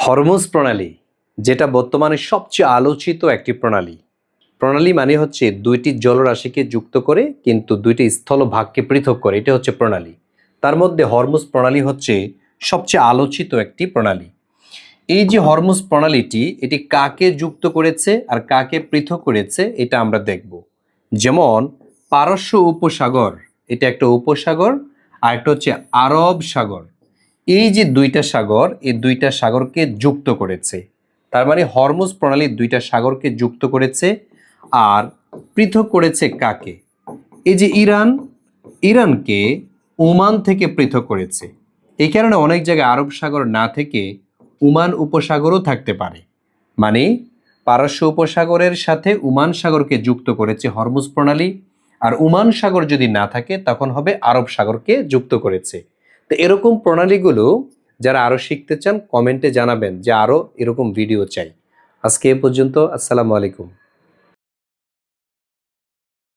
Hormuz প্রণালী, যেটা বর্তমানে সবচেয়ে আলোচিত একটি প্রণালী। প্রণালী মানে হচ্ছে দুইটি জলরাশিকে যুক্ত করে কিন্তু দুইটি স্থলভাগকে পৃথক করে, এটা হচ্ছে প্রণালী। তার মধ্যে হরমুজ প্রণালী হচ্ছে সবচেয়ে আলোচিত একটি প্রণালী। এই যে হরমুজ প্রণালীটি, এটি কাকে যুক্ত করেছে আর কাকে পৃথক করেছে এটা আমরা দেখব। যেমন পারস্য উপসাগর, এটা একটা উপসাগর, আর একটা হচ্ছে আরব সাগর। এই যে দুইটা সাগর, এই দুইটা সাগরকে যুক্ত করেছে। তার মানে হরমুজ প্রণালী দুইটা সাগরকে যুক্ত করেছে। আর পৃথক করেছে কাকে? এই যে ইরানকে ওমান থেকে পৃথক করেছে। এই কারণে অনেক জায়গায় আরব সাগর না থেকে ওমান উপসাগরও থাকতে পারে। মানে পারস্য উপসাগরের সাথে ওমান সাগরকে যুক্ত করেছে হরমুজ প্রণালী। আর ওমান সাগর যদি না থাকে তখন হবে আরব সাগরকে যুক্ত করেছে। তো এরকম প্রণালীগুলো যারা আরো শিখতে চান কমেন্টে জানাবেন যে আরো এরকম ভিডিও চাই। আজকে এ পর্যন্ত। আসসালামু আলাইকুম।